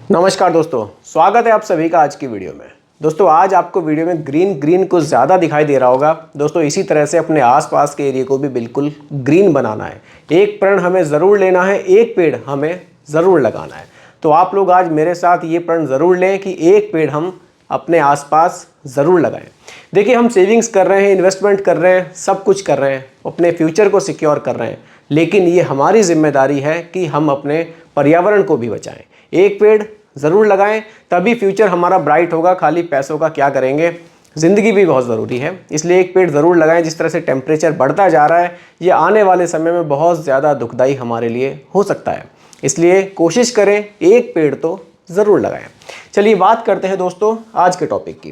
नमस्कार दोस्तों, स्वागत है आप सभी का आज की वीडियो में। दोस्तों आज आपको वीडियो में ग्रीन कुछ ज़्यादा दिखाई दे रहा होगा। दोस्तों इसी तरह से अपने आसपास के एरिया को भी बिल्कुल ग्रीन बनाना है। एक प्रण हमें ज़रूर लेना है, एक पेड़ हमें ज़रूर लगाना है। तो आप लोग आज मेरे साथ ये प्रण ज़रूर लें कि एक पेड़ हम अपने आसपास ज़रूर लगाएं। देखिए, हम सेविंग्स कर रहे हैं, इन्वेस्टमेंट कर रहे हैं, सब कुछ कर रहे हैं, अपने फ्यूचर को सिक्योर कर रहे हैं, लेकिन ये हमारी जिम्मेदारी है कि हम अपने पर्यावरण को भी बचाएं। एक पेड़ ज़रूर लगाएं, तभी फ्यूचर हमारा ब्राइट होगा। खाली पैसों का क्या करेंगे, ज़िंदगी भी बहुत ज़रूरी है। इसलिए एक पेड़ ज़रूर लगाएं। जिस तरह से टेम्परेचर बढ़ता जा रहा है, ये आने वाले समय में बहुत ज़्यादा दुखदाई हमारे लिए हो सकता है। इसलिए कोशिश करें, एक पेड़ तो ज़रूर लगाएं। चलिए बात करते हैं दोस्तों आज के टॉपिक की।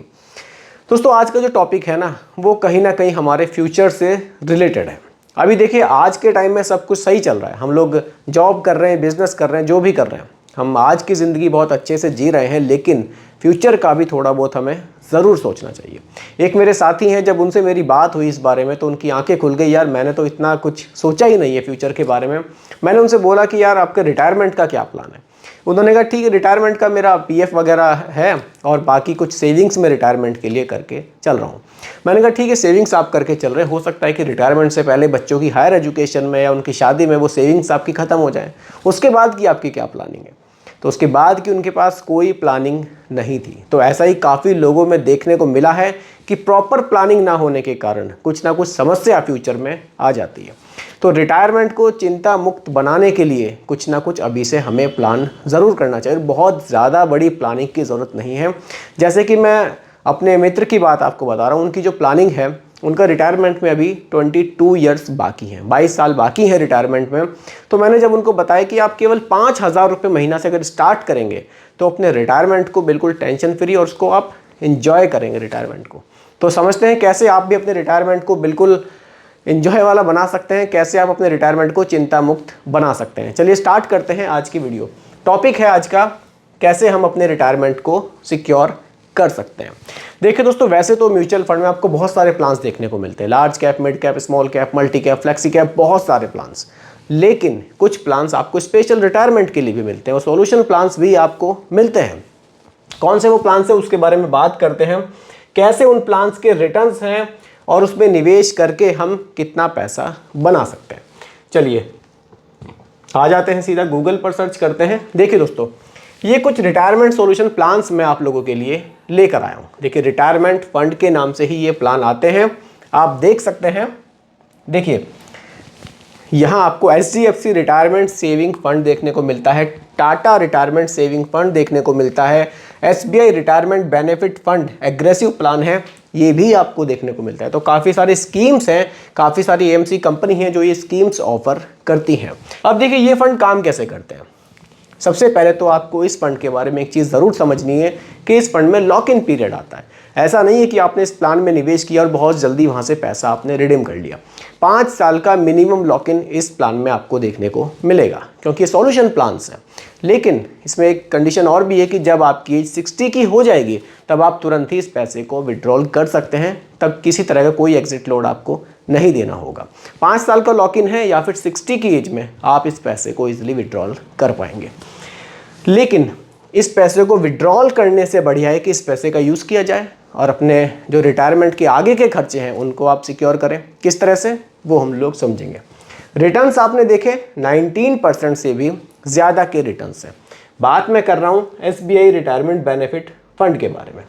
दोस्तों आज का जो टॉपिक है ना, वो कहीं ना कहीं हमारे फ्यूचर से रिलेटेड है। अभी देखिए, आज के टाइम में सब कुछ सही चल रहा है। हम लोग जॉब कर रहे हैं, बिजनेस कर रहे हैं, जो भी कर रहे हैं, हम आज की ज़िंदगी बहुत अच्छे से जी रहे हैं, लेकिन फ्यूचर का भी थोड़ा बहुत हमें ज़रूर सोचना चाहिए। एक मेरे साथी हैं, जब उनसे मेरी बात हुई इस बारे में तो उनकी आंखें खुल गई। यार मैंने तो इतना कुछ सोचा ही नहीं है फ्यूचर के बारे में। मैंने उनसे बोला कि यार आपके रिटायरमेंट का क्या प्लान है। उन्होंने कहा ठीक है, रिटायरमेंट का मेरा पीएफ वगैरह है और बाकी कुछ सेविंग्स में रिटायरमेंट के लिए करके चल रहा हूँ। मैंने कहा ठीक है, सेविंग्स आप करके चल रहे हैं, हो सकता है कि रिटायरमेंट से पहले बच्चों की हायर एजुकेशन में या उनकी शादी में वो सेविंग्स आपकी ख़त्म हो जाए। उसके बाद की आपकी क्या प्लानिंग है? तो उसके बाद की उनके पास कोई प्लानिंग नहीं थी। तो ऐसा ही काफ़ी लोगों में देखने को मिला है कि प्रॉपर प्लानिंग ना होने के कारण कुछ ना कुछ समस्या फ्यूचर में आ जाती है। तो रिटायरमेंट को चिंता मुक्त बनाने के लिए कुछ ना कुछ अभी से हमें प्लान ज़रूर करना चाहिए। बहुत ज़्यादा बड़ी प्लानिंग की ज़रूरत नहीं है। जैसे कि मैं अपने मित्र की बात आपको बता रहा हूँ, उनकी जो प्लानिंग है, उनका रिटायरमेंट में अभी 22 ईयर्स बाकी हैं, 22 साल बाकी हैं रिटायरमेंट में। तो मैंने जब उनको बताया कि आप केवल 5,000 रुपये महीना से अगर स्टार्ट करेंगे तो अपने रिटायरमेंट को बिल्कुल टेंशन फ्री और उसको आप इन्जॉय करेंगे रिटायरमेंट को। तो समझते हैं कैसे आप भी अपने रिटायरमेंट को बिल्कुल इन्जॉय वाला बना सकते हैं, कैसे आप अपने रिटायरमेंट को चिंता मुक्त बना सकते हैं। चलिए स्टार्ट करते हैं आज की वीडियो। टॉपिक है आज का, कैसे हम अपने रिटायरमेंट को सिक्योर कर सकते हैं। देखिए दोस्तों, वैसे तो म्यूचुअल फंड में आपको बहुत सारे प्लान्स देखने को मिलते हैं, large cap, mid cap, small cap, multi cap, flexi cap, बहुत सारे प्लान्स। लेकिन कुछ प्लान्स आपको स्पेशल रिटायरमेंट के लिए भी मिलते हैं और सॉल्यूशन प्लान्स भी आपको मिलते हैं। कौन से वो प्लान्स हैं उसके बारे में बात करते हैं, कैसे उन प्लान्स के रिटर्न्स हैं और उसमें निवेश करके हम कितना पैसा बना सकते हैं। चलिए आ जाते हैं, सीधा गूगल पर सर्च करते हैं। देखिए दोस्तों, ये कुछ रिटायरमेंट सॉल्यूशन प्लान्स मैं आप लोगों के लिए लेकर आया हूँ। देखिए, रिटायरमेंट फंड के नाम से ही ये प्लान आते हैं, आप देख सकते हैं। देखिए यहाँ आपको HDFC रिटायरमेंट सेविंग फंड देखने को मिलता है, टाटा रिटायरमेंट सेविंग फंड देखने को मिलता है, SBI retirement benefit fund aggressive plan है, ये भी आपको देखने को मिलता है। तो काफ़ी सारी स्कीम्स हैं, काफ़ी सारी AMC कंपनी हैं जो ये स्कीम्स ऑफर करती हैं। अब देखिए ये फंड काम कैसे करते हैं। सबसे पहले तो आपको इस फंड के बारे में एक चीज़ ज़रूर समझनी है कि इस फंड में लॉक इन पीरियड आता है। ऐसा नहीं है कि आपने इस प्लान में निवेश किया और बहुत जल्दी वहाँ से पैसा आपने रिडीम कर लिया। 5 साल का मिनिमम लॉक इन इस प्लान में आपको देखने को मिलेगा, क्योंकि ये सॉल्यूशन प्लान्स हैं। लेकिन इसमें एक कंडीशन और भी है कि जब आपकी एज 60 की हो जाएगी तब आप तुरंत ही इस पैसे को विड्रॉल कर सकते हैं। तब किसी तरह का कोई एग्जिट लोड आपको नहीं देना होगा। 5 साल का लॉक इन है या फिर 60 की एज में आप इस पैसे को ईजिली विड्रॉल कर पाएंगे। लेकिन इस पैसे को विड्रॉल करने से बढ़िया है कि इस पैसे का यूज़ किया जाए और अपने जो रिटायरमेंट के आगे के खर्चे हैं उनको आप सिक्योर करें। किस तरह से, वो हम लोग समझेंगे। रिटर्न्स आपने देखे 19% से भी ज़्यादा के रिटर्न्स हैं। बात मैं कर रहा हूँ SBI रिटायरमेंट बेनिफिट फंड के बारे में।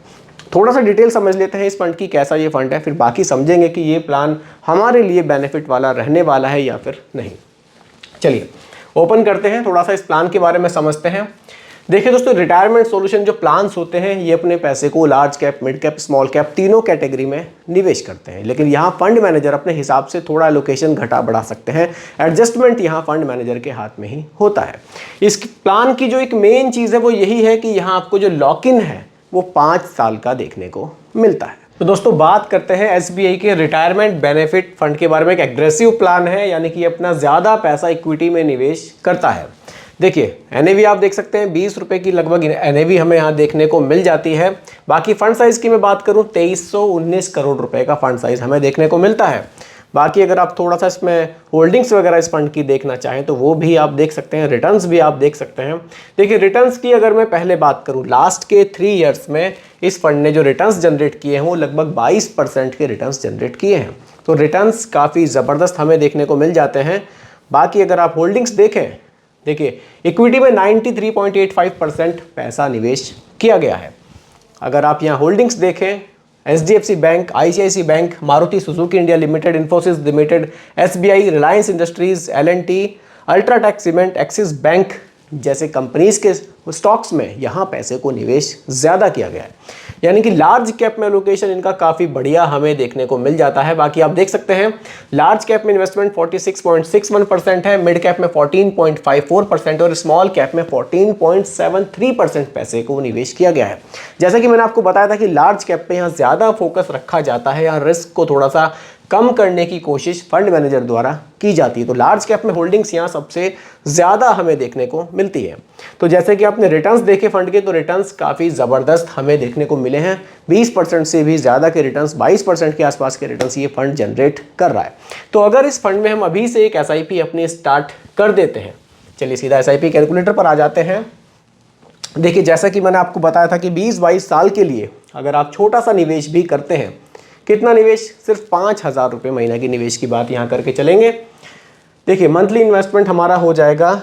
थोड़ा सा डिटेल समझ लेते हैं इस फंड की, कैसा ये फंड है, फिर बाकी समझेंगे कि ये प्लान हमारे लिए बेनिफिट वाला रहने वाला है या फिर नहीं। चलिए ओपन करते हैं, थोड़ा सा इस प्लान के बारे में समझते हैं। देखिए दोस्तों, रिटायरमेंट सॉल्यूशन जो प्लान्स होते हैं ये अपने पैसे को large cap, mid cap, small cap तीनों कैटेगरी में निवेश करते हैं। लेकिन यहाँ फंड मैनेजर अपने हिसाब से थोड़ा एलोकेशन घटा बढ़ा सकते हैं। एडजस्टमेंट यहाँ फंड मैनेजर के हाथ में ही होता है। इस प्लान की जो एक मेन चीज़ है वो यही है कि यहाँ आपको जो लॉक इन है वो 5 साल का देखने को मिलता है। तो दोस्तों बात करते हैं SBI के रिटायरमेंट बेनिफिट फंड के बारे में। एक एग्रेसिव प्लान है, यानी कि अपना ज़्यादा पैसा इक्विटी में निवेश करता है। देखिए NAV आप देख सकते हैं 20 रुपये की लगभग NAV हमें यहाँ देखने को मिल जाती है। बाकी फंड साइज़ की मैं बात करूँ 2319 करोड़ रुपए का फंड साइज़ हमें देखने को मिलता है। बाकी अगर आप थोड़ा सा इसमें होल्डिंग्स वगैरह इस फंड की देखना चाहें तो वो भी आप देख सकते हैं, रिटर्न्स भी आप देख सकते हैं। देखिए रिटर्न्स की अगर मैं पहले बात करूं, लास्ट के 3 ईयर्स में इस फंड ने जो रिटर्न्स जनरेट किए हैं वो लगभग 22% के रिटर्न्स जनरेट किए हैं। तो रिटर्न्स काफ़ी ज़बरदस्त हमें देखने को मिल जाते हैं। बाकी अगर आप होल्डिंग्स देखें, देखिए इक्विटी में 93.85% पैसा निवेश किया गया है। अगर आप यहाँ होल्डिंग्स देखें, HDFC bank, ICICI bank, Maruti Suzuki India limited, Infosys limited, SBI, Reliance industries, L&T, UltraTech cement, axis bank जैसे कंपनीज के स्टॉक्स में यहाँ पैसे को निवेश ज़्यादा किया गया है। यानी कि लार्ज कैप में लोकेशन इनका काफ़ी बढ़िया हमें देखने को मिल जाता है। बाकी आप देख सकते हैं लार्ज कैप में इन्वेस्टमेंट 46.61% है, मिड कैप में 14.54% और स्मॉल कैप में 14.73% पैसे को निवेश किया गया है। जैसा कि मैंने आपको बताया था कि लार्ज कैप पे यहाँ ज़्यादा फोकस रखा जाता है, यहाँ रिस्क को थोड़ा सा कम करने की कोशिश फंड मैनेजर द्वारा की जाती है। तो लार्ज कैप में होल्डिंग्स यहाँ सबसे ज़्यादा हमें देखने को मिलती है। तो जैसे कि आपने रिटर्न्स देखे फंड के, तो रिटर्न्स काफ़ी ज़बरदस्त हमें देखने को मिले हैं। 20% से भी ज़्यादा के रिटर्न्स, 22% के आसपास के रिटर्न्स ये फंड जनरेट कर रहा है। तो अगर इस फंड में हम अभी से एक SIP अपनी स्टार्ट कर देते हैं, चलिए सीधा SIP कैलकुलेटर पर आ जाते हैं। देखिए जैसा कि मैंने आपको बताया था कि 20-22 साल के लिए अगर आप छोटा सा निवेश भी करते हैं, कितना निवेश, सिर्फ 5,000 रुपये महीने की निवेश की बात यहाँ करके चलेंगे। देखिए मंथली इन्वेस्टमेंट हमारा हो जाएगा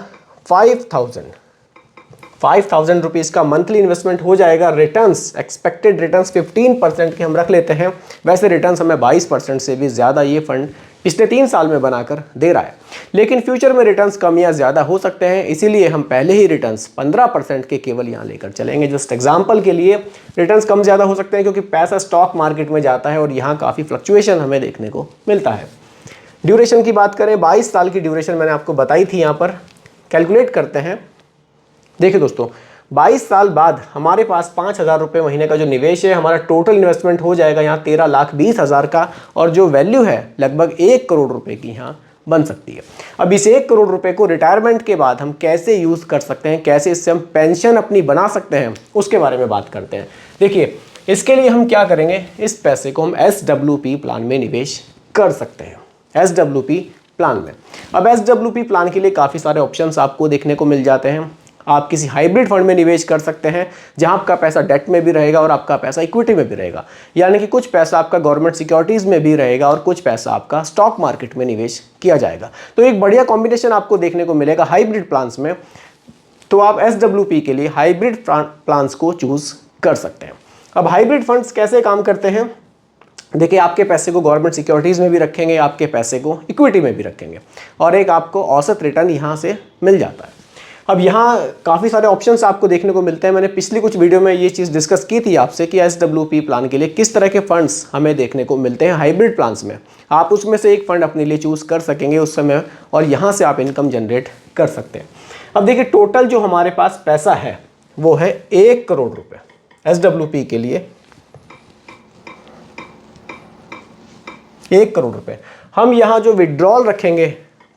5,000 रुपीज़ का मंथली इन्वेस्टमेंट हो जाएगा। रिटर्न्स, एक्सपेक्टेड रिटर्न्स 15% के हम रख लेते हैं। वैसे रिटर्न्स हमें 22% से भी ज़्यादा ये फंड पिछले 3 साल में बनाकर दे रहा है, लेकिन फ्यूचर में रिटर्न्स कम या ज़्यादा हो सकते हैं, इसीलिए हम पहले ही रिटर्न्स 15% के केवल यहाँ लेकर चलेंगे। जस्ट एग्जांपल के लिए रिटर्न्स कम ज़्यादा हो सकते हैं क्योंकि पैसा स्टॉक मार्केट में जाता है और यहाँ काफ़ी फ्लक्चुएशन हमें देखने को मिलता है। ड्यूरेशन की बात करें, 22 साल की ड्यूरेशन मैंने आपको बताई थी, यहाँ पर कैलकुलेट करते हैं। देखिए दोस्तों 22 साल बाद हमारे पास 5,000 रुपये महीने का जो निवेश है, हमारा टोटल इन्वेस्टमेंट हो जाएगा यहाँ 13,20,000 का, और जो वैल्यू है लगभग 1 करोड़ रुपए की यहाँ बन सकती है। अब इस 1 करोड़ रुपए को रिटायरमेंट के बाद हम कैसे यूज़ कर सकते हैं, कैसे इससे हम पेंशन अपनी बना सकते हैं, उसके बारे में बात करते हैं। देखिए इसके लिए हम क्या करेंगे, इस पैसे को हम SWP प्लान में निवेश कर सकते हैं। SWP प्लान में, अब SWP प्लान के लिए काफ़ी सारे ऑप्शंस आपको देखने को मिल जाते हैं। आप किसी हाइब्रिड फंड में निवेश कर सकते हैं जहां आपका पैसा डेट में भी रहेगा और आपका पैसा इक्विटी में भी रहेगा, यानी कि कुछ पैसा आपका गवर्नमेंट सिक्योरिटीज़ में भी रहेगा और कुछ पैसा आपका स्टॉक मार्केट में निवेश किया जाएगा। तो एक बढ़िया कॉम्बिनेशन आपको देखने को मिलेगा हाइब्रिड प्लान्स में। तो आप SWP के लिए हाइब्रिड प्लान्स को चूज़ कर सकते हैं। अब हाइब्रिड फंड्स कैसे काम करते हैं, देखिए आपके पैसे को गवर्नमेंट सिक्योरिटीज़ में भी रखेंगे, आपके पैसे को इक्विटी में भी रखेंगे और एक आपको औसत रिटर्न यहाँ से मिल जाता है। अब यहाँ काफ़ी सारे ऑप्शंस आपको देखने को मिलते हैं। मैंने पिछली कुछ वीडियो में ये चीज़ डिस्कस की थी आपसे कि SWP प्लान के लिए किस तरह के फंड्स हमें देखने को मिलते हैं हाइब्रिड प्लान्स में। आप उसमें से एक फ़ंड अपने लिए चूज़ कर सकेंगे उस समय और यहाँ से आप इनकम जनरेट कर सकते हैं। अब देखिए टोटल जो हमारे पास पैसा है वो है 1 करोड़ रुपये SWP के लिए, 1 करोड़ रुपये। हम यहाँ जो विड्रॉल रखेंगे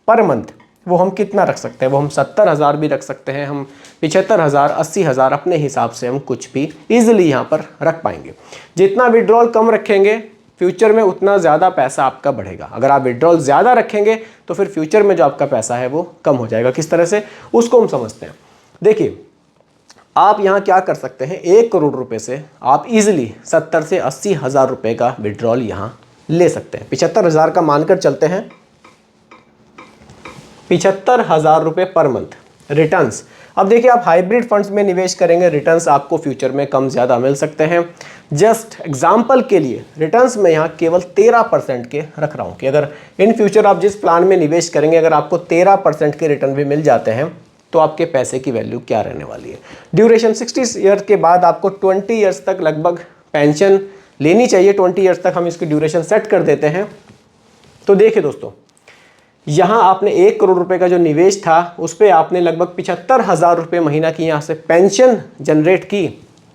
पर मंथ वो हम कितना रख सकते हैं, वो हम 70,000 भी रख सकते हैं, हम 75,000, 80,000 अपने हिसाब से हम कुछ भी ईजिली यहाँ पर रख पाएंगे। जितना विड्रॉल कम रखेंगे फ्यूचर में उतना ज़्यादा पैसा आपका बढ़ेगा। अगर आप विड्रॉल ज़्यादा रखेंगे तो फिर फ्यूचर में जो आपका पैसा है वो कम हो जाएगा। किस तरह से, उसको हम समझते हैं। देखिए आप यहाँ क्या कर सकते हैं, 1 करोड़ रुपए से आप ईजिली 70 से 80,000 रुपये का विड्रॉल यहाँ ले सकते हैं। 75,000 का मानकर चलते हैं, 75,000 रुपये पर मंथ रिटर्न्स। अब देखिए आप हाइब्रिड फंड्स में निवेश करेंगे, रिटर्न्स आपको फ्यूचर में कम ज़्यादा मिल सकते हैं। जस्ट एग्जांपल के लिए रिटर्न्स में यहाँ केवल 13% के रख रहा हूँ कि अगर इन फ्यूचर आप जिस प्लान में निवेश करेंगे अगर आपको 13% के रिटर्न भी मिल जाते हैं तो आपके पैसे की वैल्यू क्या रहने वाली है। ड्यूरेशन 60 ईयर के बाद आपको 20 ईयर्स तक लगभग पेंशन लेनी चाहिए। 20 ईयर्स तक हम इसकी ड्यूरेशन सेट कर देते हैं। तो देखिए दोस्तों यहाँ आपने 1 करोड़ रुपए का जो निवेश था उस पर आपने लगभग 75,000 रुपये महीना की यहाँ से पेंशन जनरेट की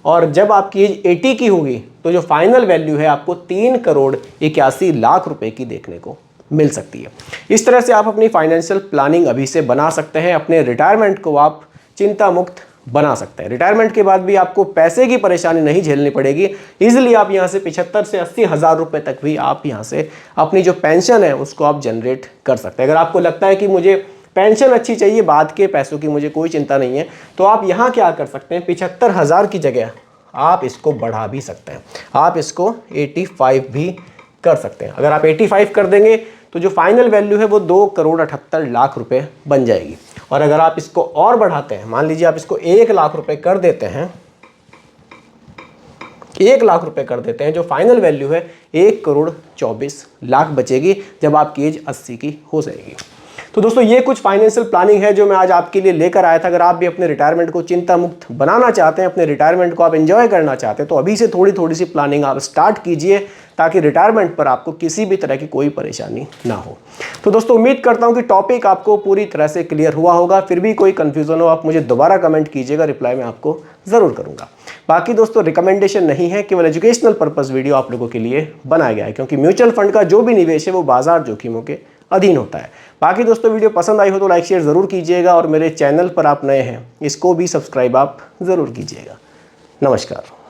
और जब आपकी एज 80 की होगी तो जो फाइनल वैल्यू है आपको 3,81,00,000 रुपए की देखने को मिल सकती है। इस तरह से आप अपनी फाइनेंशियल प्लानिंग अभी से बना सकते हैं। अपने रिटायरमेंट को आप चिंता मुक्त बना सकते हैं। रिटायरमेंट के बाद भी आपको पैसे की परेशानी नहीं झेलनी पड़ेगी। इजीली आप यहाँ से 75 से 80 हज़ार रुपये तक भी आप यहाँ से अपनी जो पेंशन है उसको आप जनरेट कर सकते हैं। अगर आपको लगता है कि मुझे पेंशन अच्छी चाहिए, बाद के पैसों की मुझे कोई चिंता नहीं है, तो आप यहाँ क्या कर सकते हैं, 75 हज़ार की जगह आप इसको बढ़ा भी सकते हैं। आप इसको 85 भी कर सकते हैं। अगर आप 85 कर देंगे तो जो फाइनल वैल्यू है वो 2,78,00,000 रुपए बन जाएगी। और अगर आप इसको और बढ़ाते हैं, मान लीजिए आप इसको 1 लाख रुपए कर देते हैं, 1 लाख रुपए कर देते हैं, जो फाइनल वैल्यू है 1,24,00,000 बचेगी जब आपकी एज 80 की हो जाएगी। तो दोस्तों ये कुछ फाइनेंशियल प्लानिंग है जो मैं आज आपके लिए लेकर आया था। अगर आप भी अपने रिटायरमेंट को चिंता मुक्त बनाना चाहते हैं, अपने रिटायरमेंट को आप एंजॉय करना चाहते हैं, तो अभी से थोड़ी थोड़ी सी प्लानिंग आप स्टार्ट कीजिए ताकि रिटायरमेंट पर आपको किसी भी तरह की कोई परेशानी ना हो। तो दोस्तों उम्मीद करता हूं कि टॉपिक आपको पूरी तरह से क्लियर हुआ होगा। फिर भी कोई कंफ्यूजन हो आप मुझे दोबारा कमेंट कीजिएगा, रिप्लाई मैं आपको ज़रूर करूँगा। बाकी दोस्तों रिकमेंडेशन नहीं है, केवल एजुकेशनल पर्पज़ वीडियो आप लोगों के लिए बनाया गया है, क्योंकि म्यूचुअल फंड का जो भी निवेश है वो बाजार जोखिमों के अधीन होता है। बाकी दोस्तों वीडियो पसंद आई हो तो लाइक शेयर ज़रूर कीजिएगा, और मेरे चैनल पर आप नए हैं इसको भी सब्सक्राइब आप ज़रूर कीजिएगा। नमस्कार।